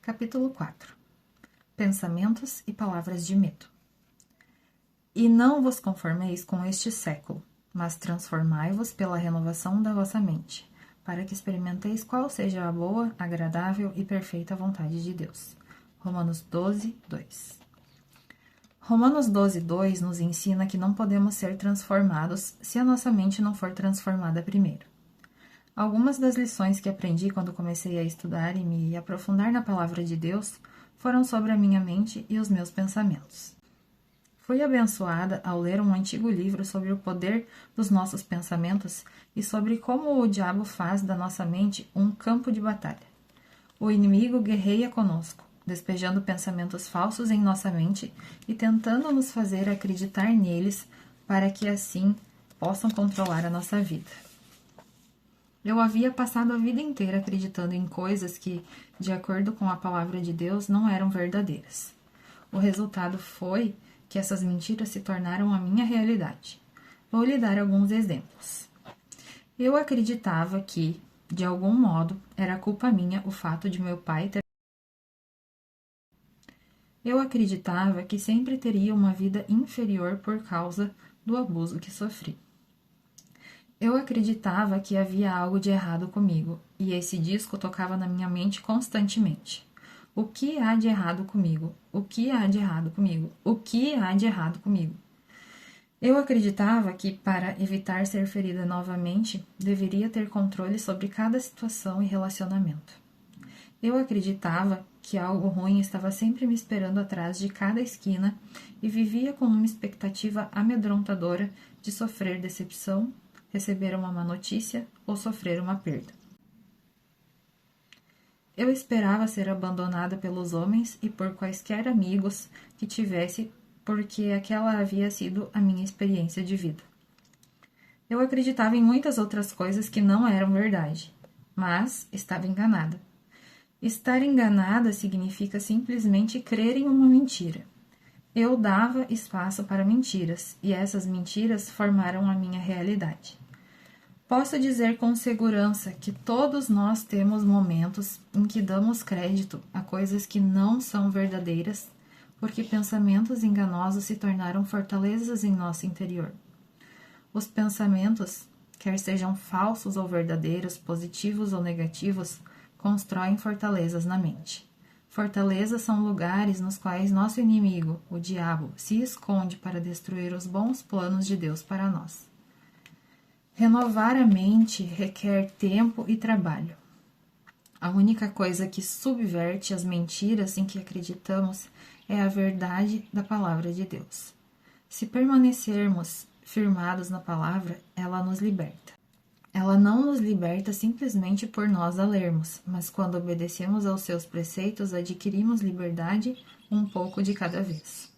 Capítulo 4. Pensamentos e palavras de medo. E não vos conformeis com este século, mas transformai-vos pela renovação da vossa mente, para que experimenteis qual seja a boa, agradável e perfeita vontade de Deus. Romanos 12, 2. Romanos 12, 2 nos ensina que não podemos ser transformados se a nossa mente não for transformada primeiro. Algumas das lições que aprendi quando comecei a estudar e me aprofundar na palavra de Deus foram sobre a minha mente e os meus pensamentos. Fui abençoada ao ler um antigo livro sobre o poder dos nossos pensamentos e sobre como o diabo faz da nossa mente um campo de batalha. O inimigo guerreia conosco, despejando pensamentos falsos em nossa mente e tentando nos fazer acreditar neles para que assim possam controlar a nossa vida. Eu havia passado a vida inteira acreditando em coisas que, de acordo com a palavra de Deus, não eram verdadeiras. O resultado foi que essas mentiras se tornaram a minha realidade. Vou lhe dar alguns exemplos. Eu acreditava que, de algum modo, era culpa minha o fato de meu pai ter. Eu acreditava que sempre teria uma vida inferior por causa do abuso que sofri. Eu acreditava que havia algo de errado comigo, e esse disco tocava na minha mente constantemente. O que há de errado comigo? O que há de errado comigo? O que há de errado comigo? Eu acreditava que, para evitar ser ferida novamente, deveria ter controle sobre cada situação e relacionamento. Eu acreditava que algo ruim estava sempre me esperando atrás de cada esquina e vivia com uma expectativa amedrontadora de sofrer decepção, receber uma má notícia ou sofrer uma perda. Eu esperava ser abandonada pelos homens e por quaisquer amigos que tivesse, porque aquela havia sido a minha experiência de vida. Eu acreditava em muitas outras coisas que não eram verdade, mas estava enganada. Estar enganada significa simplesmente crer em uma mentira. Eu dava espaço para mentiras, e essas mentiras formaram a minha realidade. Posso dizer com segurança que todos nós temos momentos em que damos crédito a coisas que não são verdadeiras, porque pensamentos enganosos se tornaram fortalezas em nosso interior. Os pensamentos, quer sejam falsos ou verdadeiros, positivos ou negativos, constroem fortalezas na mente. Fortalezas são lugares nos quais nosso inimigo, o diabo, se esconde para destruir os bons planos de Deus para nós. Renovar a mente requer tempo e trabalho. A única coisa que subverte as mentiras em que acreditamos é a verdade da palavra de Deus. Se permanecermos firmados na palavra, ela nos liberta. Ela não nos liberta simplesmente por nós a lermos, mas quando obedecemos aos seus preceitos, adquirimos liberdade um pouco de cada vez.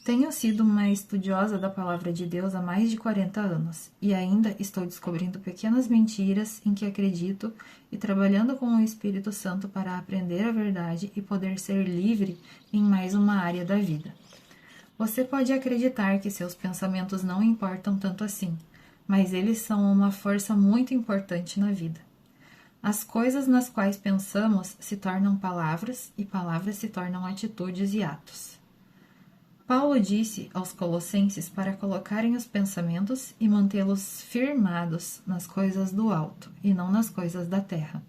Tenho sido uma estudiosa da palavra de Deus há mais de 40 anos e ainda estou descobrindo pequenas mentiras em que acredito e trabalhando com o Espírito Santo para aprender a verdade e poder ser livre em mais uma área da vida. Você pode acreditar que seus pensamentos não importam tanto assim, mas eles são uma força muito importante na vida. As coisas nas quais pensamos se tornam palavras e palavras se tornam atitudes e atos. Paulo disse aos Colossenses para colocarem os pensamentos e mantê-los firmados nas coisas do alto e não nas coisas da terra.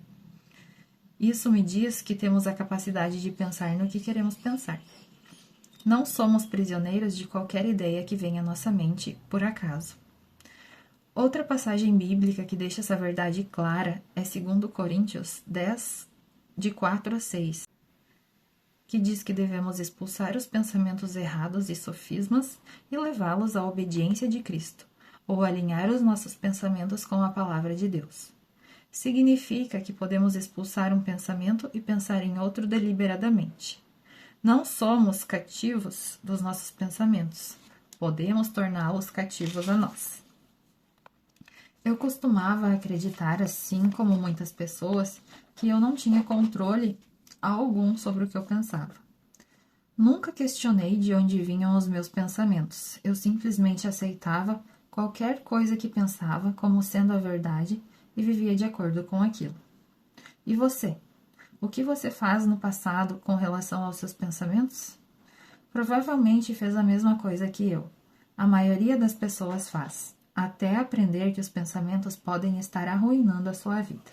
Isso me diz que temos a capacidade de pensar no que queremos pensar. Não somos prisioneiros de qualquer ideia que venha à nossa mente por acaso. Outra passagem bíblica que deixa essa verdade clara é 2 Coríntios 10, de 4 a 6. Que diz que devemos expulsar os pensamentos errados e sofismas e levá-los à obediência de Cristo, ou alinhar os nossos pensamentos com a palavra de Deus. Significa que podemos expulsar um pensamento e pensar em outro deliberadamente. Não somos cativos dos nossos pensamentos, podemos torná-los cativos a nós. Eu costumava acreditar, assim como muitas pessoas, que eu não tinha controle algum sobre o que eu pensava. Nunca questionei de onde vinham os meus pensamentos. Eu simplesmente aceitava qualquer coisa que pensava como sendo a verdade e vivia de acordo com aquilo. E você? O que você faz no passado com relação aos seus pensamentos? Provavelmente fez a mesma coisa que eu. A maioria das pessoas faz, até aprender que os pensamentos podem estar arruinando a sua vida.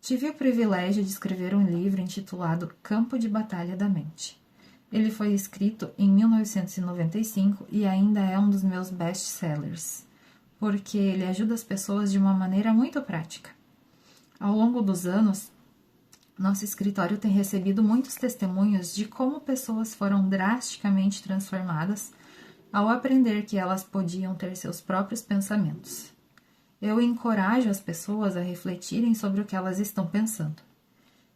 Tive o privilégio de escrever um livro intitulado Campo de Batalha da Mente. Ele foi escrito em 1995 e ainda é um dos meus best-sellers, porque ele ajuda as pessoas de uma maneira muito prática. Ao longo dos anos, nosso escritório tem recebido muitos testemunhos de como pessoas foram drasticamente transformadas ao aprender que elas podiam ter seus próprios pensamentos. Eu encorajo as pessoas a refletirem sobre o que elas estão pensando.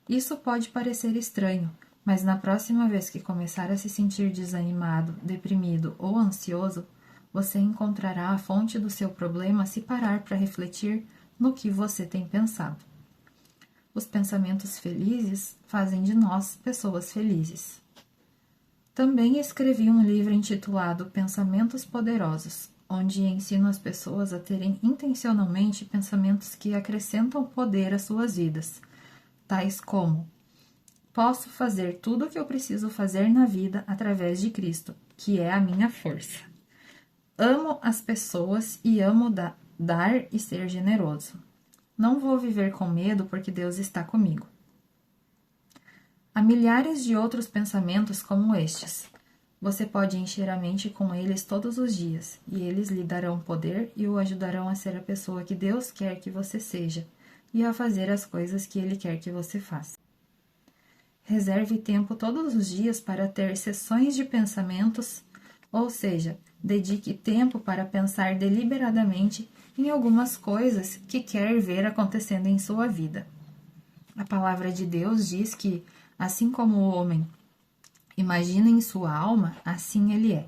Isso pode parecer estranho, mas na próxima vez que começar a se sentir desanimado, deprimido ou ansioso, você encontrará a fonte do seu problema se parar para refletir no que você tem pensado. Os pensamentos felizes fazem de nós pessoas felizes. Também escrevi um livro intitulado Pensamentos Poderosos, onde ensino as pessoas a terem intencionalmente pensamentos que acrescentam poder às suas vidas, tais como: posso fazer tudo o que eu preciso fazer na vida através de Cristo, que é a minha força. Amo as pessoas e amo dar e ser generoso. Não vou viver com medo porque Deus está comigo. Há milhares de outros pensamentos como estes. Você pode encher a mente com eles todos os dias, e eles lhe darão poder e o ajudarão a ser a pessoa que Deus quer que você seja, e a fazer as coisas que Ele quer que você faça. Reserve tempo todos os dias para ter sessões de pensamentos, ou seja, dedique tempo para pensar deliberadamente em algumas coisas que quer ver acontecendo em sua vida. A palavra de Deus diz que, assim como o homem imagina em sua alma, assim ele é.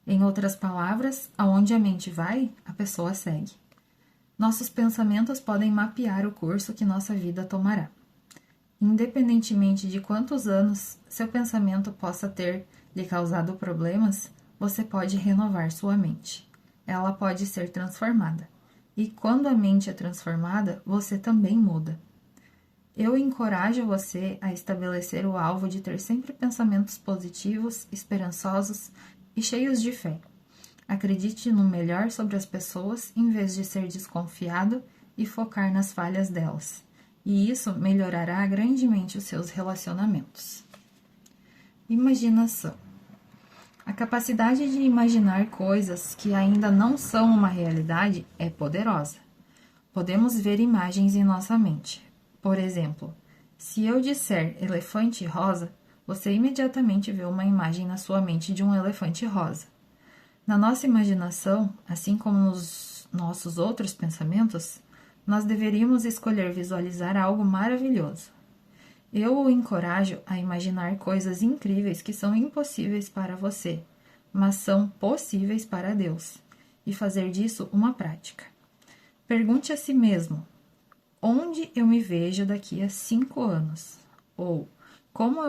Em outras palavras, aonde a mente vai, a pessoa segue. Nossos pensamentos podem mapear o curso que nossa vida tomará. Independentemente de quantos anos seu pensamento possa ter lhe causado problemas, você pode renovar sua mente. Ela pode ser transformada. E quando a mente é transformada, você também muda. Eu encorajo você a estabelecer o alvo de ter sempre pensamentos positivos, esperançosos e cheios de fé. Acredite no melhor sobre as pessoas em vez de ser desconfiado e focar nas falhas delas. E isso melhorará grandemente os seus relacionamentos. Imaginação. A capacidade de imaginar coisas que ainda não são uma realidade é poderosa. Podemos ver imagens em nossa mente. Por exemplo, se eu disser elefante rosa, você imediatamente vê uma imagem na sua mente de um elefante rosa. Na nossa imaginação, assim como nos nossos outros pensamentos, nós deveríamos escolher visualizar algo maravilhoso. Eu o encorajo a imaginar coisas incríveis que são impossíveis para você, mas são possíveis para Deus, e fazer disso uma prática. Pergunte a si mesmo: onde eu me vejo daqui a 5 anos? Ou, como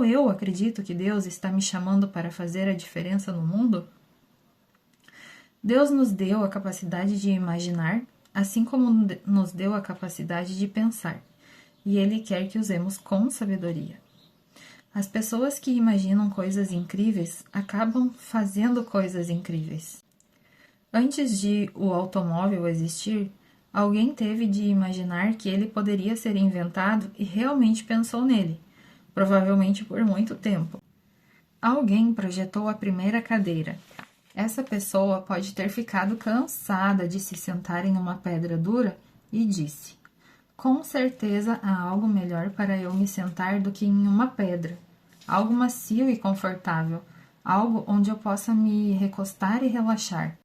eu acredito que Deus está me chamando para fazer a diferença no mundo? Deus nos deu a capacidade de imaginar, assim como nos deu a capacidade de pensar, e Ele quer que usemos com sabedoria. As pessoas que imaginam coisas incríveis acabam fazendo coisas incríveis. Antes de o automóvel existir, alguém teve de imaginar que ele poderia ser inventado e realmente pensou nele, provavelmente por muito tempo. Alguém projetou a primeira cadeira. Essa pessoa pode ter ficado cansada de se sentar em uma pedra dura e disse: com certeza há algo melhor para eu me sentar do que em uma pedra, algo macio e confortável, algo onde eu possa me recostar e relaxar.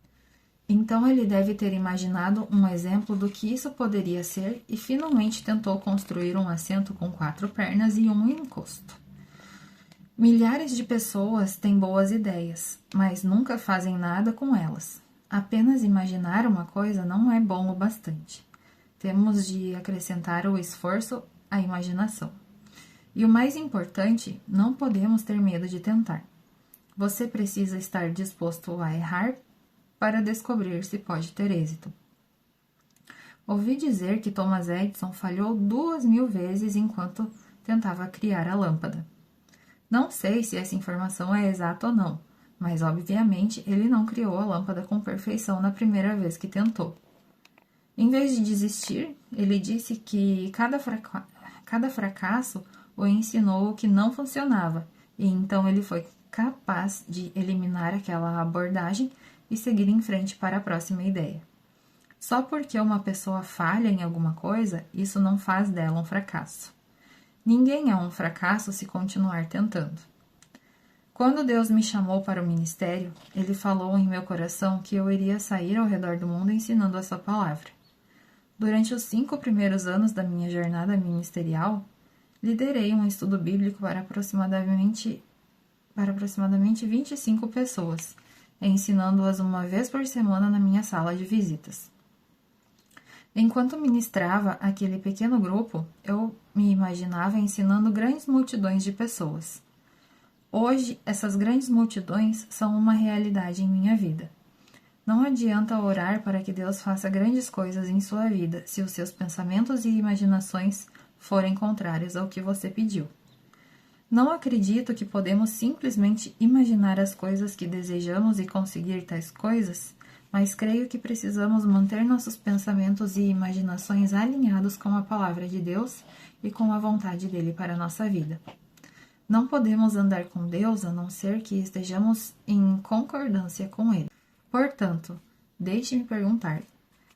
Então ele deve ter imaginado um exemplo do que isso poderia ser e finalmente tentou construir um assento com 4 pernas e um encosto. Milhares de pessoas têm boas ideias, mas nunca fazem nada com elas. Apenas imaginar uma coisa não é bom o bastante. Temos de acrescentar o esforço à imaginação. E o mais importante, não podemos ter medo de tentar. Você precisa estar disposto a errar para descobrir se pode ter êxito. Ouvi dizer que Thomas Edison falhou 2000 vezes enquanto tentava criar a lâmpada. Não sei se essa informação é exata ou não, mas obviamente ele não criou a lâmpada com perfeição na primeira vez que tentou. Em vez de desistir, ele disse que cada fracasso o ensinou o que não funcionava, e então ele foi capaz de eliminar aquela abordagem e seguir em frente para a próxima ideia. Só porque uma pessoa falha em alguma coisa, isso não faz dela um fracasso. Ninguém é um fracasso se continuar tentando. Quando Deus me chamou para o ministério, Ele falou em meu coração que eu iria sair ao redor do mundo ensinando a sua palavra. Durante os 5 primeiros anos da minha jornada ministerial, liderei um estudo bíblico para aproximadamente 25 pessoas, ensinando-as uma vez por semana na minha sala de visitas. Enquanto ministrava aquele pequeno grupo, eu me imaginava ensinando grandes multidões de pessoas. Hoje, essas grandes multidões são uma realidade em minha vida. Não adianta orar para que Deus faça grandes coisas em sua vida se os seus pensamentos e imaginações forem contrários ao que você pediu. Não acredito que podemos simplesmente imaginar as coisas que desejamos e conseguir tais coisas, mas creio que precisamos manter nossos pensamentos e imaginações alinhados com a palavra de Deus e com a vontade dele para a nossa vida. Não podemos andar com Deus a não ser que estejamos em concordância com Ele. Portanto, deixe-me perguntar: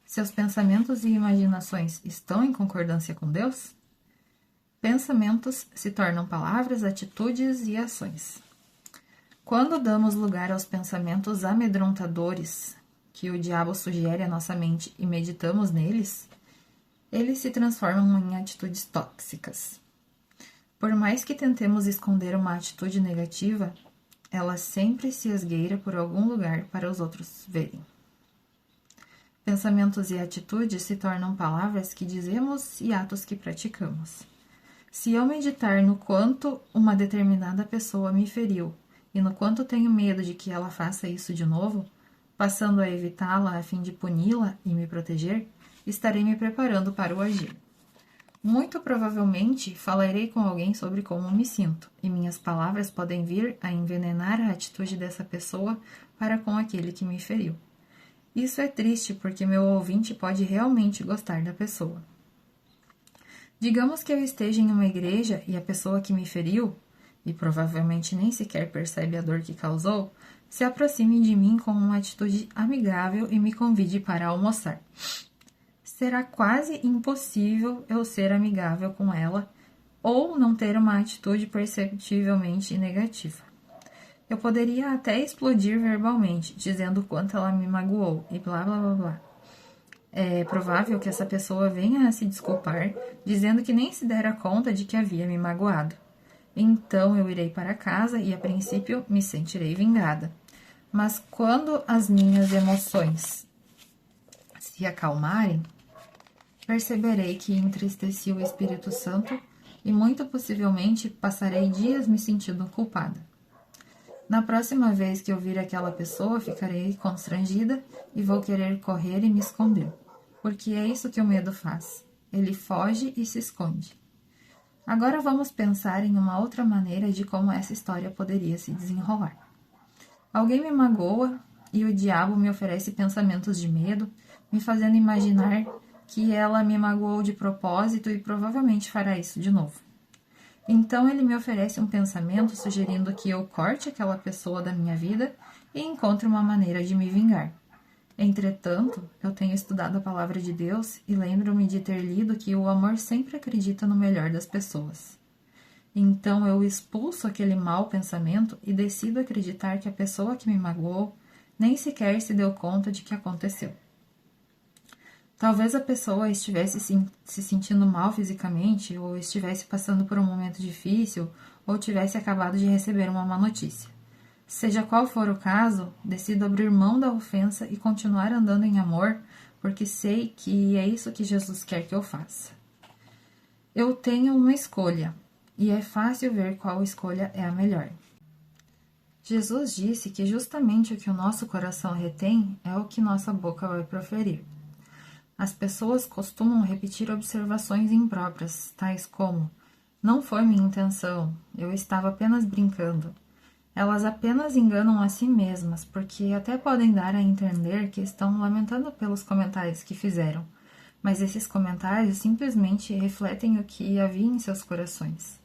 seus pensamentos e imaginações estão em concordância com Deus? Pensamentos se tornam palavras, atitudes e ações. Quando damos lugar aos pensamentos amedrontadores que o diabo sugere à nossa mente e meditamos neles, eles se transformam em atitudes tóxicas. Por mais que tentemos esconder uma atitude negativa, ela sempre se esgueira por algum lugar para os outros verem. Pensamentos e atitudes se tornam palavras que dizemos e atos que praticamos. Se eu meditar no quanto uma determinada pessoa me feriu e no quanto tenho medo de que ela faça isso de novo, passando a evitá-la a fim de puni-la e me proteger, estarei me preparando para o agir. Muito provavelmente falarei com alguém sobre como me sinto, e minhas palavras podem vir a envenenar a atitude dessa pessoa para com aquele que me feriu. Isso é triste porque meu ouvinte pode realmente gostar da pessoa. Digamos que eu esteja em uma igreja e a pessoa que me feriu, e provavelmente nem sequer percebe a dor que causou, se aproxime de mim com uma atitude amigável e me convide para almoçar. Será quase impossível eu ser amigável com ela ou não ter uma atitude perceptivelmente negativa. Eu poderia até explodir verbalmente, dizendo o quanto ela me magoou e blá blá blá blá. É provável que essa pessoa venha a se desculpar, dizendo que nem se dera conta de que havia me magoado. Então eu irei para casa e, a princípio, me sentirei vingada. Mas quando as minhas emoções se acalmarem, perceberei que entristeci o Espírito Santo e muito possivelmente passarei dias me sentindo culpada. Na próxima vez que eu vir aquela pessoa, ficarei constrangida e vou querer correr e me esconder, porque é isso que o medo faz. Ele foge e se esconde. Agora vamos pensar em uma outra maneira de como essa história poderia se desenrolar. Alguém me magoa e o diabo me oferece pensamentos de medo, me fazendo imaginar que ela me magoou de propósito e provavelmente fará isso de novo. Então ele me oferece um pensamento sugerindo que eu corte aquela pessoa da minha vida e encontre uma maneira de me vingar. Entretanto, eu tenho estudado a palavra de Deus e lembro-me de ter lido que o amor sempre acredita no melhor das pessoas. Então eu expulso aquele mau pensamento e decido acreditar que a pessoa que me magoou nem sequer se deu conta de que aconteceu. Talvez a pessoa estivesse se sentindo mal fisicamente, ou estivesse passando por um momento difícil, ou tivesse acabado de receber uma má notícia. Seja qual for o caso, decido abrir mão da ofensa e continuar andando em amor, porque sei que é isso que Jesus quer que eu faça. Eu tenho uma escolha, e é fácil ver qual escolha é a melhor. Jesus disse que justamente o que o nosso coração retém é o que nossa boca vai proferir. As pessoas costumam repetir observações impróprias, tais como: não foi minha intenção, eu estava apenas brincando. Elas apenas enganam a si mesmas, porque até podem dar a entender que estão lamentando pelos comentários que fizeram, mas esses comentários simplesmente refletem o que havia em seus corações.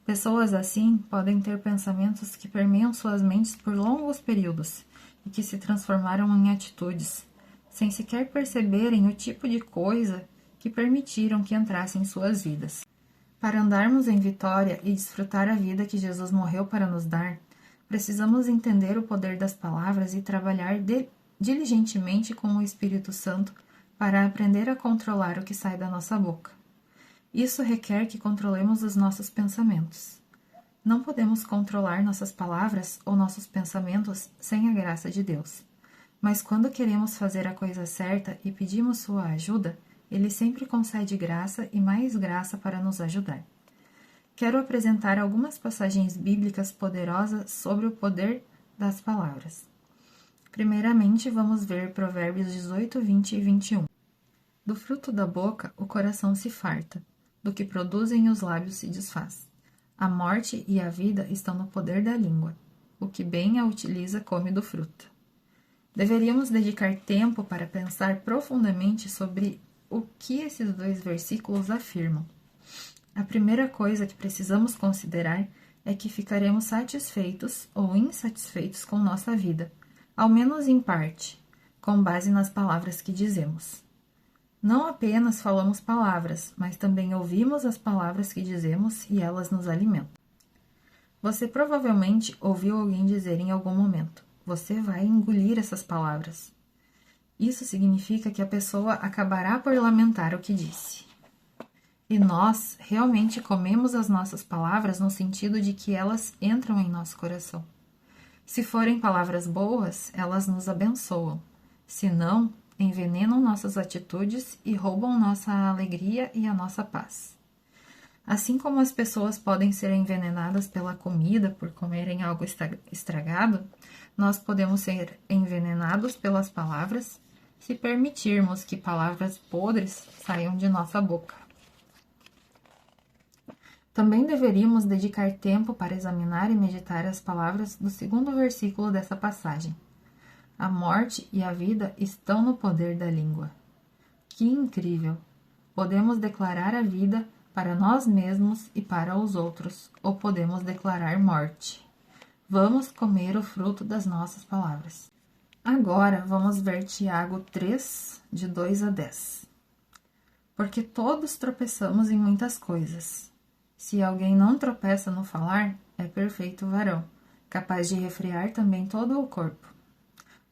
Pessoas assim podem ter pensamentos que permeiam suas mentes por longos períodos e que se transformaram em atitudes, sem sequer perceberem o tipo de coisa que permitiram que entrasse em suas vidas. Para andarmos em vitória e desfrutar a vida que Jesus morreu para nos dar, precisamos entender o poder das palavras e trabalhar diligentemente com o Espírito Santo para aprender a controlar o que sai da nossa boca. Isso requer que controlemos os nossos pensamentos. Não podemos controlar nossas palavras ou nossos pensamentos sem a graça de Deus. Mas quando queremos fazer a coisa certa e pedimos sua ajuda, Ele sempre concede graça e mais graça para nos ajudar. Quero apresentar algumas passagens bíblicas poderosas sobre o poder das palavras. Primeiramente, vamos ver Provérbios 18, 20 e 21. Do fruto da boca o coração se farta, do que produzem os lábios se desfaz. A morte e a vida estão no poder da língua. O que bem a utiliza come do fruto. Deveríamos dedicar tempo para pensar profundamente sobre o que esses dois versículos afirmam. A primeira coisa que precisamos considerar é que ficaremos satisfeitos ou insatisfeitos com nossa vida, ao menos em parte, com base nas palavras que dizemos. Não apenas falamos palavras, mas também ouvimos as palavras que dizemos e elas nos alimentam. Você provavelmente ouviu alguém dizer em algum momento: você vai engolir essas palavras. Isso significa que a pessoa acabará por lamentar o que disse. E nós realmente comemos as nossas palavras no sentido de que elas entram em nosso coração. Se forem palavras boas, elas nos abençoam. Se não, envenenam nossas atitudes e roubam nossa alegria e a nossa paz. Assim como as pessoas podem ser envenenadas pela comida por comerem algo estragado, nós podemos ser envenenados pelas palavras se permitirmos que palavras podres saiam de nossa boca. Também deveríamos dedicar tempo para examinar e meditar as palavras do segundo versículo dessa passagem. A morte e a vida estão no poder da língua. Que incrível! Podemos declarar a vida para nós mesmos e para os outros, ou podemos declarar morte. Vamos comer o fruto das nossas palavras. Agora vamos ver Tiago 3, de 2 a 10. Porque todos tropeçamos em muitas coisas. Se alguém não tropeça no falar, é perfeito varão, capaz de refrear também todo o corpo.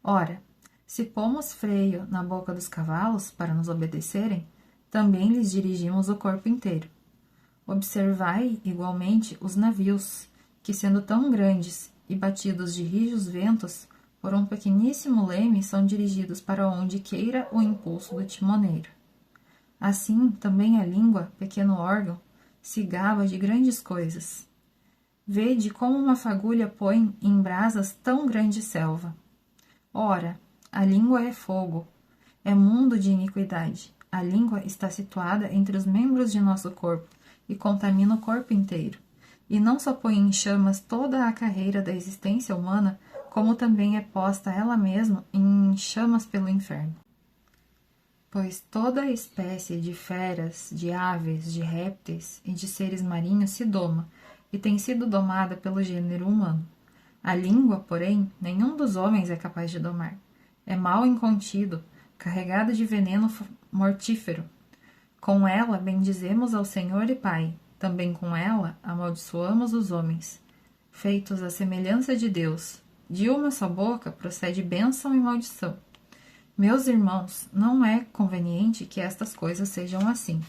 Ora, se pomos freio na boca dos cavalos para nos obedecerem, também lhes dirigimos o corpo inteiro. Observai, igualmente, os navios, que sendo tão grandes e batidos de rijos ventos, por um pequeníssimo leme são dirigidos para onde queira o impulso do timoneiro. Assim, também a língua, pequeno órgão, se gaba de grandes coisas. Vede como uma fagulha põe em brasas tão grande selva. Ora, a língua é fogo, é mundo de iniquidade. A língua está situada entre os membros de nosso corpo e contamina o corpo inteiro. E não só põe em chamas toda a carreira da existência humana, como também é posta ela mesma em chamas pelo inferno. Pois toda a espécie de feras, de aves, de répteis e de seres marinhos se doma, e tem sido domada pelo gênero humano. A língua, porém, nenhum dos homens é capaz de domar. É mal incontido, carregado de veneno mortífero. Com ela bendizemos ao Senhor e Pai, também com ela amaldiçoamos os homens. Feitos à semelhança de Deus, de uma só boca procede bênção e maldição. Meus irmãos, não é conveniente que estas coisas sejam assim.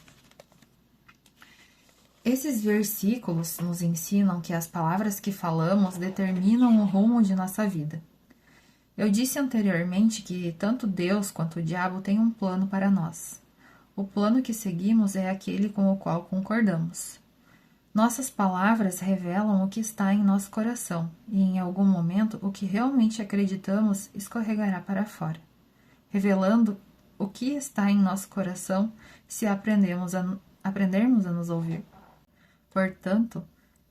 Esses versículos nos ensinam que as palavras que falamos determinam o rumo de nossa vida. Eu disse anteriormente que tanto Deus quanto o diabo têm um plano para nós. O plano que seguimos é aquele com o qual concordamos. Nossas palavras revelam o que está em nosso coração, e em algum momento o que realmente acreditamos escorregará para fora, revelando o que está em nosso coração se aprendermos a nos ouvir. Portanto,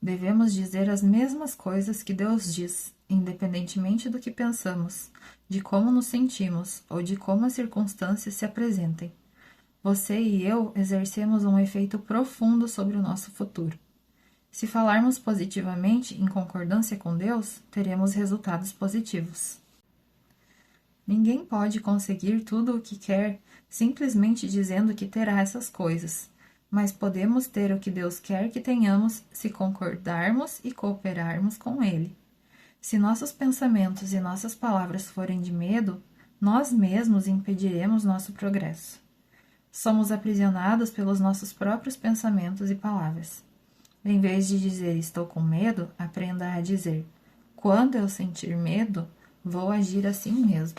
devemos dizer as mesmas coisas que Deus diz, independentemente do que pensamos, de como nos sentimos ou de como as circunstâncias se apresentem. Você e eu exercemos um efeito profundo sobre o nosso futuro. Se falarmos positivamente em concordância com Deus, teremos resultados positivos. Ninguém pode conseguir tudo o que quer simplesmente dizendo que terá essas coisas, mas podemos ter o que Deus quer que tenhamos se concordarmos e cooperarmos com Ele. Se nossos pensamentos e nossas palavras forem de medo, nós mesmos impediremos nosso progresso. Somos aprisionados pelos nossos próprios pensamentos e palavras. Em vez de dizer estou com medo, aprenda a dizer: quando eu sentir medo, vou agir assim mesmo.